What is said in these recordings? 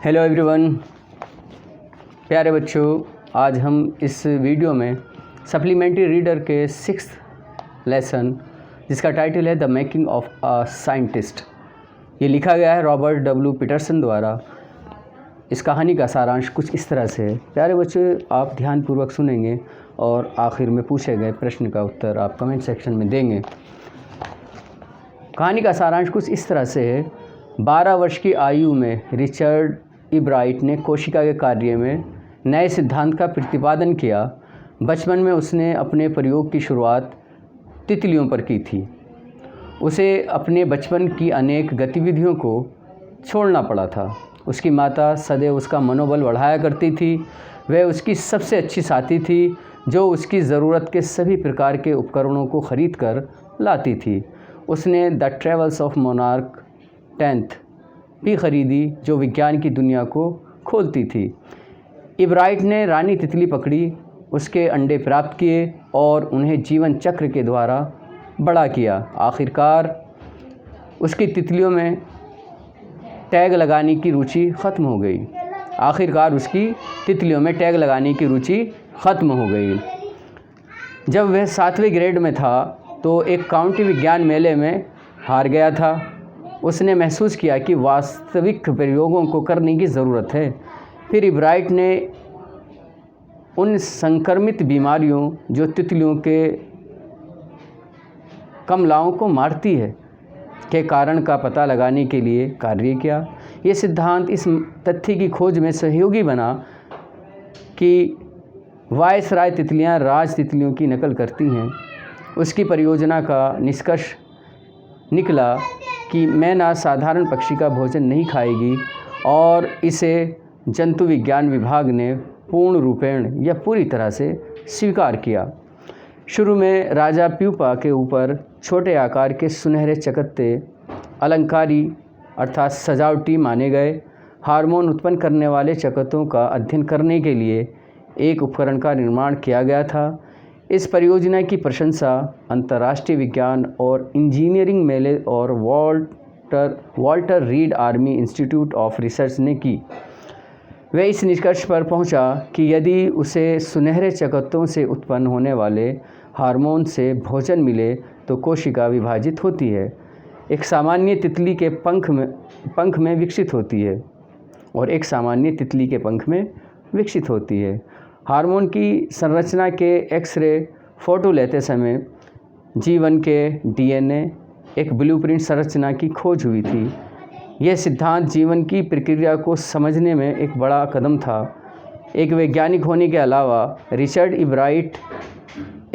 Hello everyone, प्यारे बच्चों, आज हम इस वीडियो में सप्लीमेंट्री रीडर के 6th लेसन जिसका टाइटल है the making of a scientist, ये लिखा गया है रॉबर्ट डब्ल्यू पीटरसन द्वारा। इस कहानी का सारांश कुछ इस तरह से है। प्यारे बच्चों, आप ध्यानपूर्वक सुनेंगे और आखिर में पूछे गए प्रश्न का उत्तर आप कमेंट सेक्शन में देंगे। कहानी का सारांश कुछ इस तरह से है। 12 वर्ष की आयु में रिचर्ड इब्राइट ने कोशिका के कार्य में नए सिद्धांत का प्रतिपादन किया। बचपन में उसने अपने प्रयोग की शुरुआत तितलियों पर की थी। उसे अपने बचपन की अनेक गतिविधियों को छोड़ना पड़ा था। उसकी माता सदैव उसका मनोबल बढ़ाया करती थी। वह उसकी सबसे अच्छी साथी थी जो उसकी ज़रूरत के सभी प्रकार के उपकरणों को खरीद कर लाती थी। उसने the travels of monarch 10th भी खरीदी जो विज्ञान की दुनिया को खोलती थी। इब्राइट ने रानी तितली पकड़ी, उसके अंडे प्राप्त किए और उन्हें जीवन चक्र के द्वारा बड़ा किया। आखिरकार उसकी तितलियों में टैग लगाने की रुचि ख़त्म हो गई। जब वह 7वें ग्रेड में था तो एक काउंटी विज्ञान मेले में हार गया था। उसने महसूस किया कि वास्तविक प्रयोगों को करने की ज़रूरत है। फिर इब्राइट ने उन संक्रमित बीमारियों जो तितलियों के कमलाओं को मारती है के कारण का पता लगाने के लिए कार्य किया। ये सिद्धांत इस तथ्य की खोज में सहयोगी बना कि वायसराय तितलियां राज तितलियों की नकल करती हैं। उसकी परियोजना का निष्कर्ष निकला कि मैना साधारण पक्षी का भोजन नहीं खाएगी और इसे जंतु विज्ञान विभाग ने पूर्ण रूपेण या पूरी तरह से स्वीकार किया। शुरू में राजा प्यूपा के ऊपर छोटे आकार के सुनहरे चकत्ते अलंकारी अर्थात सजावटी माने गए। हार्मोन उत्पन्न करने वाले चकत्तों का अध्ययन करने के लिए एक उपकरण का निर्माण किया गया था। इस परियोजना की प्रशंसा अंतर्राष्ट्रीय विज्ञान और इंजीनियरिंग मेले और Walter read army institute of research ने की। वह इस निष्कर्ष पर पहुंचा कि यदि उसे सुनहरे चकत्तों से उत्पन्न होने वाले हार्मोन से भोजन मिले तो कोशिका विभाजित होती है, एक सामान्य तितली के पंख में विकसित होती है। हार्मोन की संरचना के एक्सरे फ़ोटो लेते समय जीवन के डीएनए एक ब्लूप्रिंट संरचना की खोज हुई थी। यह सिद्धांत जीवन की प्रक्रिया को समझने में एक बड़ा कदम था। एक वैज्ञानिक होने के अलावा रिचर्ड इब्राइट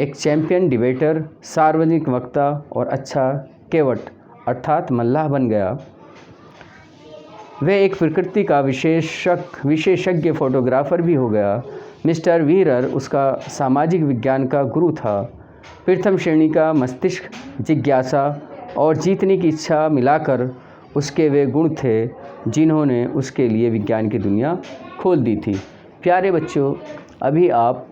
एक चैंपियन डिबेटर, सार्वजनिक वक्ता और अच्छा केवट अर्थात मल्लाह बन गया। वह एक प्रकृति का विशेषज्ञ फोटोग्राफर भी हो गया। मिस्टर वीरर उसका सामाजिक विज्ञान का गुरु था। प्रथम श्रेणी का मस्तिष्क, जिज्ञासा और जीतने की इच्छा मिलाकर उसके वे गुण थे जिन्होंने उसके लिए विज्ञान की दुनिया खोल दी थी। प्यारे बच्चों, अभी आप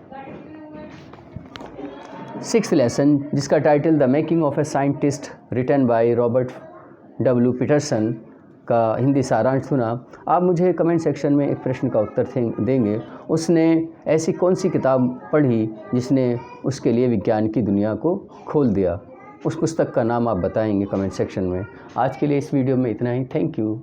6th लेसन जिसका title the making of a scientist written by Robert W Peterson का हिंदी सारांश सुना। आप मुझे कमेंट सेक्शन में एक प्रश्न का उत्तर देंगे। उसने ऐसी कौन सी किताब पढ़ी जिसने उसके लिए विज्ञान की दुनिया को खोल दिया? उस पुस्तक का नाम आप बताएंगे कमेंट सेक्शन में। आज के लिए इस वीडियो में इतना ही। Thank you.